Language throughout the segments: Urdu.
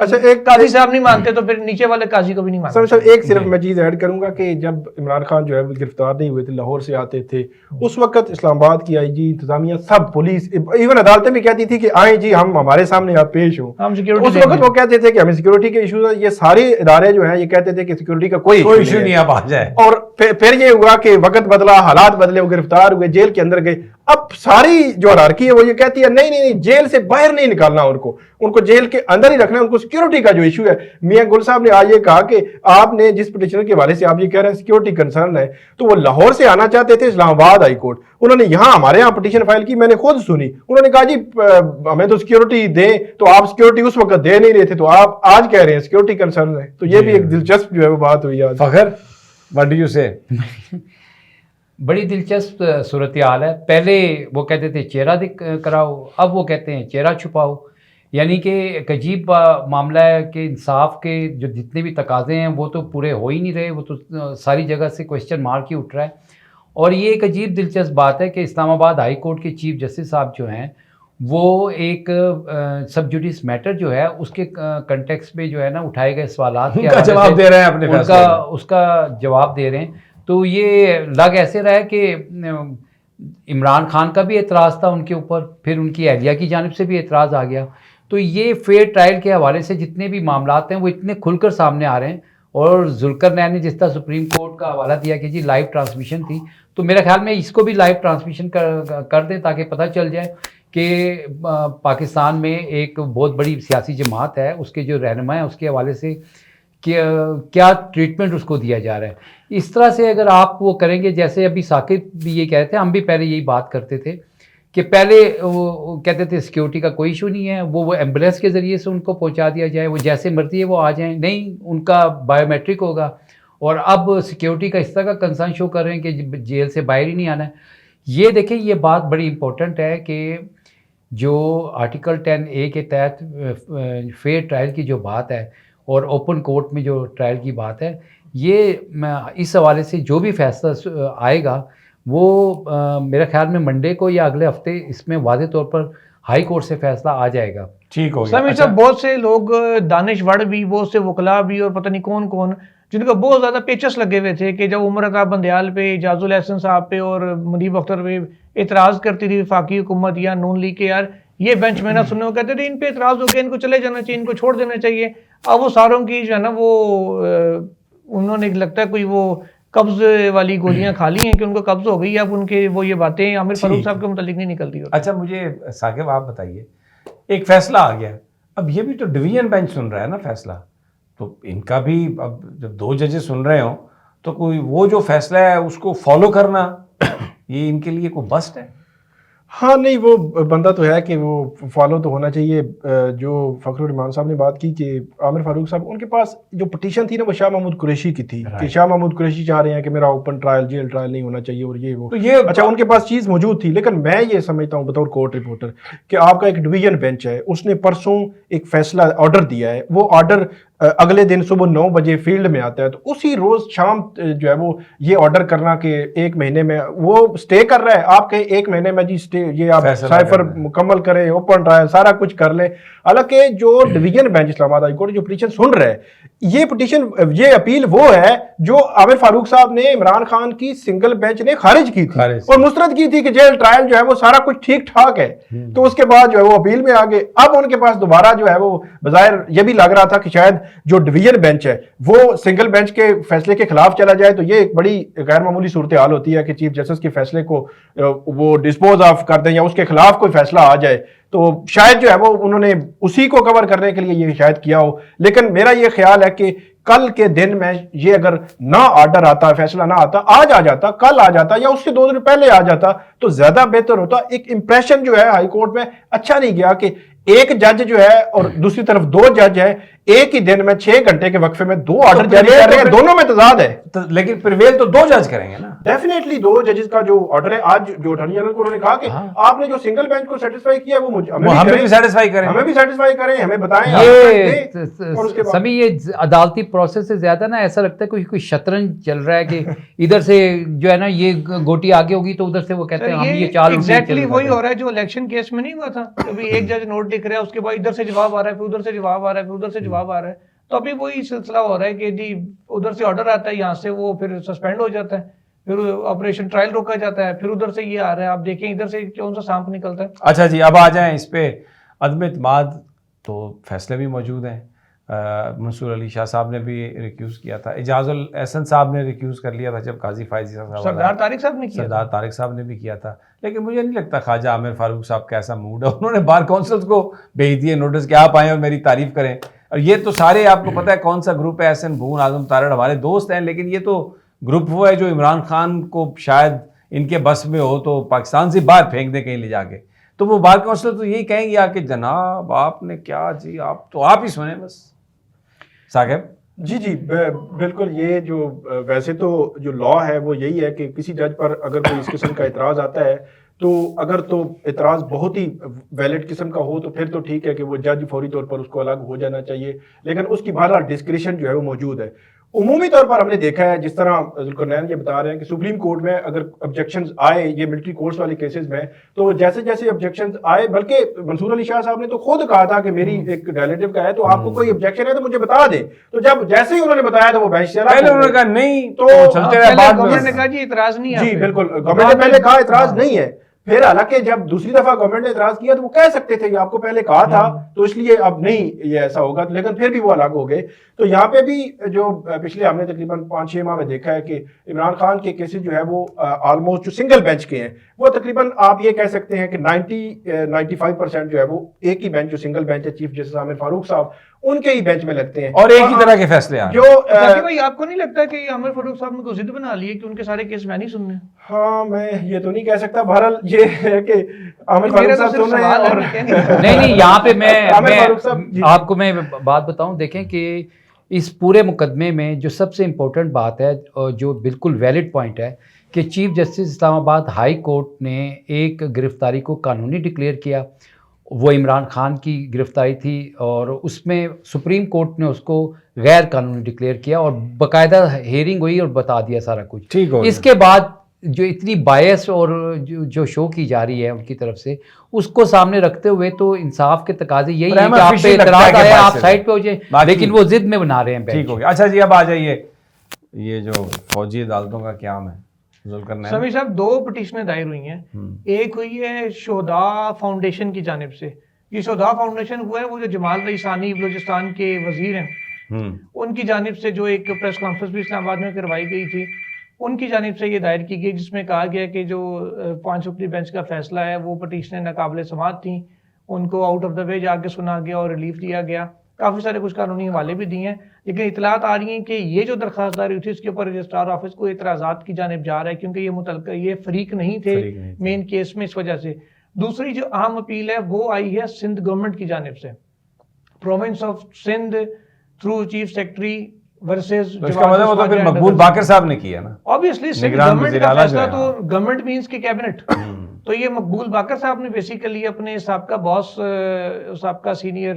اچھا ایک قاضی صاحب نہیں مانتے تو پھر نیچے والے قاضی کو بھی نہیں مانتے. صاحب ایک صرف میں چیز ایڈ کروں گا کہ جب عمران خان جو ہے وہ گرفتار نہیں ہوئے تھے لاہور سے آتے تھے اس وقت اسلام آباد کی آئی جی انتظامیہ سب پولیس ایون عدالتیں بھی کہتی تھی کہ آئیں جی ہم ہمارے سامنے آپ پیش ہوں. اس وقت وہ کہتے تھے کہ ہمیں سیکورٹی کے ایشوز ہیں. یہ سارے ادارے جو ہیں یہ کہتے تھے کہ سیکورٹی کا کوئی ایشو نہیں اب آ جائے. اور پھر یہ ہوا کہ وقت بدلا حالات بدلے وہ گرفتار ہوئے جیل کے اندر گئے. اب ساری جو ہرارکی ہے وہ یہ کہتی ہے نہیں نہیں جیل سے باہر نہیں نکالنا ان کو جیل کے اندر ہی رکھنا ہے. ان کو سیکورٹی کا جو ایشو ہے میاں گل صاحب نے آج یہ کہا کہ آپ نے جس پٹیشنر کے حوالے سے آپ یہ کہہ رہے ہیں سیکورٹی کنسرن ہے تو وہ لاہور سے آنا چاہتے تھے اسلام آباد ہائی کورٹ. انہوں نے یہاں ہمارے یہاں پٹیشن فائل کی میں نے خود سنی. انہوں نے کہا جی ہمیں تو سیکورٹی دیں تو آپ سیکورٹی اس وقت دے نہیں رہے تھے تو آپ آج کہہ رہے ہیں سیکورٹی کنسرن ہے. تو یہ بھی ایک دلچسپ جو ہے وہ بات ہوئی آج. فخر what do you say؟ بڑی دلچسپ صورتحال ہے. پہلے وہ کہتے تھے چہرہ کراؤ, اب وہ کہتے ہیں چہرہ چھپاؤ. یعنی کہ ایک عجیب معاملہ ہے کہ انصاف کے جو جتنے بھی تقاضے ہیں وہ تو پورے ہو ہی نہیں رہے, وہ تو ساری جگہ سے کوشچن مارک ہی اٹھ رہا ہے. اور یہ ایک عجیب دلچسپ بات ہے کہ اسلام آباد ہائی کورٹ کے چیف جسٹس صاحب جو ہیں وہ ایک سب جوڈیس میٹر جو ہے اس کے کنٹیکس میں جو ہے نا اٹھائے گئے سوالات کے جواب دے رہے ہیں اپنے فیصلے میں, اس کا جواب دے رہے ہیں. تو یہ لگ ایسے رہا ہے کہ عمران خان کا بھی اعتراض تھا ان کے اوپر, پھر ان کی اہلیہ کی جانب سے بھی اعتراض آ گیا. تو یہ فیئر ٹرائل کے حوالے سے جتنے بھی معاملات ہیں وہ اتنے کھل کر سامنے آ رہے ہیں. اور ذوالقرنین نے جس طرح سپریم کورٹ کا حوالہ دیا کہ جی لائیو ٹرانسمیشن تھی, تو میرے خیال میں اس کو بھی لائیو ٹرانسمیشن کر دیں تاکہ پتہ چل جائے کہ پاکستان میں ایک بہت بڑی سیاسی جماعت ہے, اس کے جو رہنما ہیں اس کے حوالے سے کیا ٹریٹمنٹ اس کو دیا جا رہا ہے. اس طرح سے اگر آپ وہ کریں گے, جیسے ابھی ثاقب بھی یہ کہتے ہیں, ہم بھی پہلے یہی بات کرتے تھے کہ پہلے وہ کہتے تھے سیکیورٹی کا کوئی ایشو نہیں ہے, وہ ایمبولینس کے ذریعے سے ان کو پہنچا دیا جائے, وہ جیسے مرضی ہے وہ آ جائیں. نہیں, ان کا بایو میٹرک ہوگا. اور اب سیکیورٹی کا اس طرح کا کنسرن شو کر رہے ہیں کہ جیل سے باہر ہی نہیں آنا ہے. یہ دیکھیں یہ بات بڑی امپورٹنٹ ہے کہ جو آرٹیکل 10A کے تحت فیئر ٹرائل کی جو بات ہے اور اوپن کورٹ میں جو ٹرائل کی بات ہے, یہ اس حوالے سے جو بھی فیصلہ آئے گا وہ میرے خیال میں منڈے کو یا اگلے ہفتے اس میں واضح طور پر ہائی کورٹ سے فیصلہ آ جائے گا. ٹھیک ہو گیا. اچھا بہت سے لوگ دانشور بھی, بہت سے وکلا بھی اور پتہ نہیں کون کون جن کا بہت زیادہ پیچس لگے ہوئے تھے کہ جب عمر عطا بندیال پہ, اعجاز الحسن صاحب پہ اور منیب اختر پہ اعتراض کرتی تھی وفاقی حکومت یا نون لیگ کے, یار یہ بینچ میں نہ سننے, وہ کہتے تھے ان پہ اعتراض ہو گیا, ان کو چلے جانا چاہیے, ان کو چھوڑ دینا چاہیے. اب وہ ساروں کی جو ہے نا وہ انہوں نے لگتا ہے کوئی وہ قبض والی گولیاں کھا لی ہیں کہ ان کو قبض ہو گئی. اب ان کے وہ یہ باتیں عامر فاروق صاحب کے متعلق نہیں نکلتی. اچھا مجھے ثاقب آپ بتائیے, ایک فیصلہ آ گیا, اب یہ بھی تو ڈویژن بینچ سن رہا ہے نا فیصلہ, تو ان کا بھی اب جب 2 ججز سن رہے ہوں تو کوئی وہ جو فیصلہ ہے اس کو فالو کرنا یہ ان کے لیے کوئی بسٹ ہے. ہاں نہیں, وہ بندہ تو ہے کہ وہ فالو تو ہونا چاہیے. جو فخر الرحمان صاحب نے بات کی کہ عامر فاروق صاحب, ان کے پاس جو پٹیشن تھی نا وہ شاہ محمود قریشی کی تھی کہ شاہ محمود قریشی چاہ رہے ہیں کہ میرا اوپن ٹرائل جیل ٹرائل نہیں ہونا چاہیے اور یہ وہ. اچھا ان کے پاس چیز موجود تھی, لیکن میں یہ سمجھتا ہوں بطور کورٹ رپورٹر کہ آپ کا ایک ڈویژن بینچ ہے, اس نے پرسوں ایک فیصلہ آرڈر دیا ہے, وہ آرڈر اگلے دن صبح 9 بجے فیلڈ میں آتا ہے, تو اسی روز شام جو ہے وہ یہ آرڈر کرنا کہ 1 مہینے میں وہ سٹے کر رہا ہے. آپ کہیں 1 مہینے میں جی سٹے, یہ آپ سائفر مکمل کریں, اوپن ٹرائل سارا کچھ کر لیں. حالانکہ جو ڈویژن بینچ اسلام آباد ہائی کورٹ جو پٹیشن سن رہا ہے, یہ پٹیشن یہ اپیل وہ ہے جو عامر فاروق صاحب نے عمران خان کی سنگل بینچ نے خارج کی تھی اور مسترد کی تھی کہ جیل ٹرائل جو ہے وہ سارا کچھ ٹھیک ٹھاک ہے. تو اس کے بعد جو ہے وہ اپیل میں آگے, اب ان کے پاس دوبارہ جو ہے وہ بظاہر یہ بھی لگ رہا تھا کہ شاید جو ڈویژن بینچ ہے وہ سنگل بینچ کے فیصلے کے خلاف چلا جائے, تو یہ ایک بڑی غیر معمولی صورتحال ہوتی ہے کہ چیف جسٹس کے فیصلے کو وہ ڈسپوز آف کر دیں یا اس کے خلاف کوئی فیصلہ آ جائے. تو شاید جو ہے وہ انہوں نے اسی کو کور کرنے کے لیے یہ شاید کیا ہو. لیکن میرا یہ خیال ہے کہ کل کے دن میں یہ اگر نہ آرڈر آتا, فیصلہ نہ آتا, آج آ جاتا, کل آ جاتا یا اس سے 2 دن پہلے آ جاتا تو زیادہ بہتر ہوتا. ایک امپریشن جو ہے ہائی کورٹ میں اچھا نہیں گیا کہ ایک جج جو ہے اور دوسری طرف 2 جج ہے, ایک ہی دن میں 6 گھنٹے کے وقفے میں 2 آرڈر جاری کر رہے ہیں, دونوں میں تضاد ہے. لیکن پرویل تو 2 جج کریں گے نا. ڈیفینیٹلی 2 ججز کا جو آرڈر ہے, آج جو اٹارنی جنرل کو انہوں نے کہا کہ آپ نے جو سنگل بینچ کو سیٹسفائی کیا وہ ہمیں بھی سیٹسفائی کریں, ہمیں بھی سیٹسفائی کریں, ہمیں بتائیں. یہ سبھی یہ عدالتی پروسیس سے زیادہ نا ایسا لگتا ہے کوئی شطرنج چل رہا ہے کہ ادھر سے جو ہے نا یہ گوٹی آگے ہوگی تو ادھر سے وہ کہتے ہیں ہم یہ چال. ایگزیکٹلی وہی ہو رہا ہے جو الیکشن کیس میں نہیں ہوا تھا, کبھی ایک جج نوٹ رپورٹ لکھ رہا ہے, اس کے بعد ادھر سے جواب آ رہا ہے, پھر ادھر سے جواب آ رہا ہے, پھر ادھر سے جواب آ رہا ہے. تو ابھی وہی سلسلہ ہو رہا ہے کہ جی ادھر سے آرڈر آتا ہے, یہاں سے وہ پھر سسپینڈ ہو جاتا ہے, پھر آپریشن ٹرائل روکا جاتا ہے, پھر ادھر سے یہ آ رہا ہے, آپ دیکھیں ادھر سے کون سا سانپ نکلتا ہے. اچھا جی, اب آ جائیں اس پہ عدم اعتماد. تو فیصلے بھی موجود ہیں. منصور علی شاہ صاحب نے بھی ریکیوز کیا تھا, اعجاز الاحسن صاحب نے ریکیوز کر لیا تھا جب قاضی فائز صاحب, سردار طارق صاحب نے کیا, سردار طارق صاحب نے بھی کیا تھا. لیکن مجھے نہیں لگتا خواجہ عامر فاروق صاحب کا ایسا موڈ ہے, انہوں نے بار کونسلز کو بھیج دیے نوٹس کہ آپ آئیں اور میری تعریف کریں. اور یہ تو سارے آپ کو پتہ ہے کون سا گروپ ہے, احسن بھون, اعظم تارڑ ہمارے دوست ہیں, لیکن یہ تو گروپ وہ ہے جو عمران خان کو شاید ان کے بس میں ہو تو پاکستان سے باہر پھینک دیں کہیں لے جا کے. تو وہ بار کونسلر تو یہی کہیں گے آ کہ جناب آپ نے کیا, جی آپ ہی سنیں بس. ثاقب جی جی بالکل, یہ جو ویسے تو جو لا ہے وہ یہی ہے کہ کسی جج پر اگر کوئی اس قسم کا اعتراض آتا ہے تو اگر تو اعتراض بہت ہی ویلڈ قسم کا ہو تو پھر تو ٹھیک ہے کہ وہ جج فوری طور پر اس کو الگ ہو جانا چاہیے, لیکن اس کی بہرحال ڈسکریشن جو ہے وہ موجود ہے. عمومی طور پر ہم نے دیکھا ہے, جس طرح ذوالقرنین یہ بتا رہے ہیں کہ سپریم کورٹ میں اگر آبجیکشنز آئے یہ ملٹری کورٹس والے کیسز میں, تو جیسے جیسے آبجیکشنز آئے, بلکہ منصور علی شاہ صاحب نے تو خود کہا تھا کہ میری ایک ریلیٹو کا ہے تو آپ کو کوئی آبجیکشن ہے تو مجھے بتا دیں, تو جب جیسے ہی انہوں نے بتایا تو وہ بینچ سے پہلے انہوں نے کہا نہیں تو چلتے رہے, بعد گورنمنٹ نے میں کہا جی اعتراض نہیں ہے. جی بالکل, گورنمنٹ نے پہلے کہا اعتراض نہیں ہے, پھر حالانکہ جب دوسری دفعہ گورنمنٹ نے اعتراض کیا تو وہ کہہ سکتے تھے کہ آپ کو پہلے کہا تھا تو اس لیے اب نہیں یہ ایسا ہوگا, لیکن پھر بھی وہ الگ ہو گئے. تو یہاں پہ بھی جو پچھلے ہم نے تقریباً 5-6 ماہ میں دیکھا ہے کہ عمران خان کے کیسز جو ہے وہ آلموسٹ جو سنگل بینچ کے ہیں وہ تقریباً آپ یہ کہہ سکتے ہیں کہ 90-95% جو ہے وہ ایک ہی بینچ, جو سنگل بینچ ہے چیف جسٹس عامر فاروق صاحب, ان کے ہی بینچ میں لگتے ہیں اور ایک ہی طرح کے فیصلے آئے. جو بھائی آپ کو نہیں لگتا کہ عامر فاروق صاحب نے کو ضد بنا لی ہے کہ ان کے سارے کیس میں نہیں سننے؟ ہاں میں یہ تو نہیں کہہ سکتا, بہرحال یہ ہے کہ عامر فاروق صاحب سن رہے ہیں اور نہیں یہاں پہ میں عامر فاروق صاحب آپ کو میں بات بتاؤں. دیکھیں کہ اس پورے مقدمے میں جو سب سے امپورٹنٹ بات ہے اور جو بالکل ویلڈ پوائنٹ ہے کہ چیف جسٹس اسلام آباد ہائی کورٹ نے ایک گرفتاری کو قانونی ڈکلیئر کیا, وہ عمران خان کی گرفتاری تھی, اور اس میں سپریم کورٹ نے اس کو غیر قانونی ڈکلیئر کیا اور باقاعدہ ہیئرنگ ہوئی اور بتا دیا سارا کچھ. ٹھیک ہو اس کے بعد جو اتنی بائس اور جو شو کی جا رہی ہے ان کی طرف سے, اس کو سامنے رکھتے ہوئے تو انصاف کے تقاضے یہی ہیں کہ آپ پہ اعتراض آیا آپ سائڈ پہ ہو جائیں, لیکن وہ ضد میں بنا رہے ہیں. ٹھیک ہو گیا. اچھا جی, اب آ جائیے یہ جو فوجی عدالتوں کا قیام ہے. سمیع صاحب 2 پٹیشنیں دائر ہوئی ہیں. ایک ہوئی ہے شہداء فاؤنڈیشن کی جانب سے. یہ شہداء فاؤنڈیشن ہوا ہے وہ جو جمال رئیسانی بلوچستان کے وزیر ہیں ان کی جانب سے جو ایک پریس کانفرنس بھی اسلام آباد میں کروائی گئی تھی, ان کی جانب سے یہ دائر کی گئی, جس میں کہا گیا کہ جو 5 سپری بینچ کا فیصلہ ہے وہ پٹیشنیں ناقابل سماعت تھیں, ان کو آؤٹ آف دا وے جا کے سنا گیا اور ریلیف دیا گیا. کافی سارے کچھ قانونی حوالے بھی دیے ہیں, لیکن اطلاعات آ رہی ہیں کہ یہ جو درخواست داری ہوئی تھی اس کے اوپر رجسٹرار آفس کو اعتراضات کی جانب جا رہا ہے کیونکہ یہ متعلقہ یہ فریق نہیں تھے مین کیس میں, اس وجہ سے. دوسری جو اہم اپیل ہے وہ آئی ہے سندھ گورنمنٹ کی جانب سے, province of Sindh through chief secretary versus Maqbool Baqir صاحب نے کیا نا. obviously سندھ گورنمنٹ کا فیصلہ تو گورنمنٹ مینس کی کیبنٹ, تو یہ مقبول باقر صاحب نے بیسیکلی اپنے سابقہ باس, سابقہ سینئر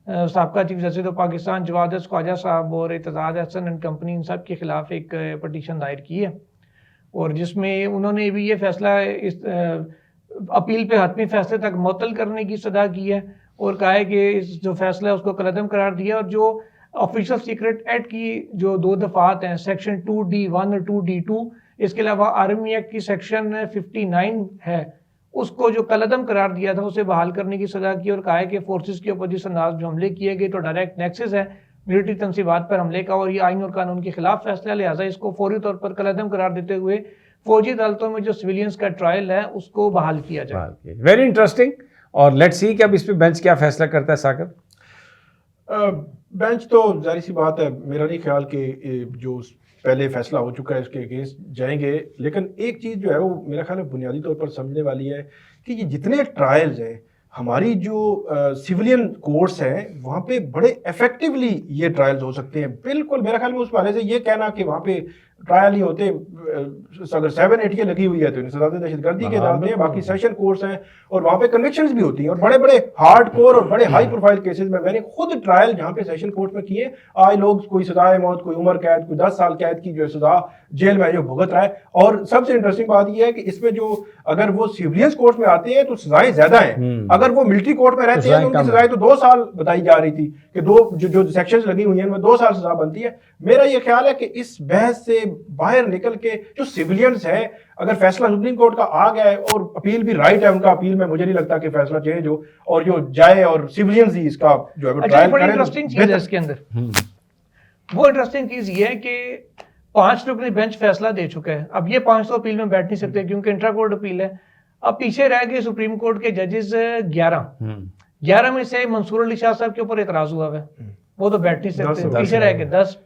سابقہ چیف جسٹس آف پاکستان جواد خواجہ صاحب اور اعتزاز احسن اینڈ کمپنی ان سب کے خلاف ایک پٹیشن دائر کی ہے, اور جس میں انہوں نے بھی یہ فیصلہ اس اپیل پہ حتمی فیصلے تک معطل کرنے کی صدا کی ہے, اور کہا ہے کہ جو فیصلہ ہے اس کو کالعدم قرار دیا, اور جو آفیشل سیکرٹ ایکٹ کی جو 2 دفعات ہیں سیکشن 2D1 اور 2D2, اس کے علاوہ آرمی ایکٹ کی سیکشن 59 ہے, اس کو جو کالعدم قرار دیا تھا اسے بحال کرنے کی صدا کی, اور کہا ہے کہ فورسز کے اوپر جس انداز جو حملے کیے گئے تو ڈائریکٹ نیکسس ہے ملٹری تنصیبات پر حملے کا, اور یہ آئین اور قانون کے خلاف فیصلہ ہے, لہٰذا اس کو فوری طور پر کالعدم قرار دیتے ہوئے فوجی عدالتوں میں جو سویلینز کا ٹرائل ہے اس کو بحال کیا جائے. ویری انٹرسٹنگ, اور لیٹس سی کہ اب اس پہ بینچ کیا فیصلہ کرتا ہے. ثاقب بینچ تو ظاہر سی بات ہے, میرا نہیں خیال کہ جو پہلے فیصلہ ہو چکا ہے اس کے اگینسٹ جائیں گے, لیکن ایک چیز جو ہے وہ میرا خیال ہے بنیادی طور پر سمجھنے والی ہے کہ یہ جتنے ٹرائلز ہیں ہماری جو سیولین کورٹس ہیں وہاں پہ بڑے ایفیکٹولی یہ ٹرائلز ہو سکتے ہیں. بالکل میرا خیال میں اس حوالے سے یہ کہنا کہ وہاں پہ ٹرائل نہیں ہوتے. اگر 7-8 کی لگی ہوئی ہے تو انہیں سزا دہشت گردی کے ڈالتے ہیں, باقی سیشن کورٹس ہیں اور وہاں پہ کنوکشنز بھی ہوتی ہیں, اور بڑے بڑے ہارڈ کور اور بڑے ہائی پروفائل کیسز میں نے خود ٹرائل جہاں پہ سیشن کورٹ میں کیے, آج لوگ کوئی سزائے موت, کوئی عمر قید, کوئی 10 سال قید کی جو سزا جیل میں جو بھگت رہا ہے. اور سب سے انٹرسٹنگ بات یہ ہے کہ اس میں جو اگر وہ سیولینس کورٹ میں آتے ہیں تو سزائیں زیادہ ہیں, اگر وہ ملٹری کورٹ میں رہتے ہیں تو ان کی سزائیں تو 2 سال بتائی جا رہی تھی کہ جو سیکشنز لگی ہوئی ہیں ان میں 2 سال سزا بنتی ہے. میرا یہ خیال ہے کہ اس بحث سے باہر نکل کے جو سیولینز ہیں, اگر فیصلہ سپریم کورٹ کا آ گیا ہے اور اپیل بھی رائٹ ہے ان کا, اپیل میں مجھے نہیں لگتا کہ فیصلہ چینج ہو, اور جو جائے اور سیولینز ہی اس کا جو ہے ٹرائل کریں. انٹرسٹنگ چیز ہے اس کے اندر, وہ انٹرسٹنگ چیز یہ ہے کہ 5 رکنی بینچ فیصلہ دے چکا ہے. اب یہ 5 تو اپیل میں بیٹھ نہیں سکتے کیونکہ انٹرا کورٹ اپیل ہے. اب پیچھے رہ گئے سپریم کورٹ کے ججز 11 میں سے منصور علی شاہ صاحب کے اوپر اعتراض ہوا ہے, وہ تو بیٹھ نہیں سکتے. پیچھے رہ گئے 10.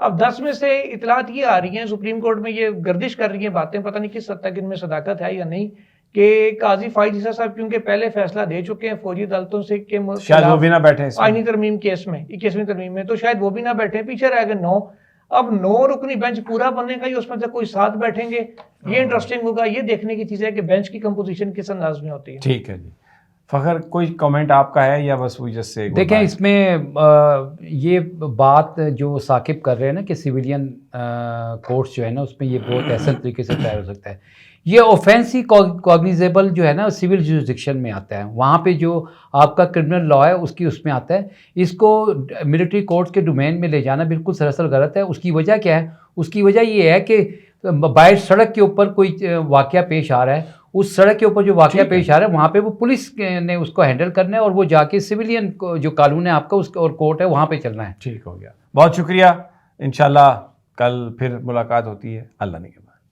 اب 10 میں سے اطلاعات یہ آ رہی ہیں, سپریم کورٹ میں یہ گردش کر رہی ہیں باتیں, پتہ نہیں کس حد تک ان میں صداقت ہے یا نہیں, کہ قاضی فائز عیسیٰ صاحب کیونکہ پہلے فیصلہ دے چکے ہیں فوجی عدالتوں سے کہ شاید وہ بھی نہ بیٹھے آئینی ترمیم کیس میں 21ویں ترمیم میں, تو شاید وہ بھی نہ بیٹھے. پیچھے رہ گئے 9. اب 9 رکنی بینچ پورا بننے کا ہی, اس میں سے کوئی 7 بیٹھیں گے. یہ انٹرسٹنگ ہوگا, یہ دیکھنے کی چیز ہے کہ بینچ کی کمپوزیشن کس انداز میں ہوتی ہے. ٹھیک ہے جی. فخر کوئی کمنٹ آپ کا ہے یا بس وہی جس سے دیکھیں اس میں یہ بات جو ثاقب کر رہے ہیں نا کہ سویلین کورٹس جو ہے نا اس میں یہ بہت احسن طریقے سے طے ہو سکتا ہے. یہ اوفینسی کوگنیزیبل جو ہے نا سول جوریسڈکشن میں آتا ہے, وہاں پہ جو آپ کا کرمنل لا ہے اس میں آتا ہے. اس کو ملٹری کورٹس کے ڈومین میں لے جانا بالکل سراسر غلط ہے. اس کی وجہ کیا ہے؟ اس کی وجہ یہ ہے کہ باہر سڑک کے اوپر کوئی واقعہ پیش آ رہا ہے, اس سڑک کے اوپر جو واقعہ پیش آ رہا ہے وہاں پہ وہ پولیس نے اس کو ہینڈل کرنا ہے, اور وہ جا کے سویلین جو قانون ہے آپ کا اس اور کورٹ ہے وہاں پہ چلنا ہے. ٹھیک ہو گیا, بہت شکریہ. انشاءاللہ کل پھر ملاقات ہوتی ہے. اللہ نے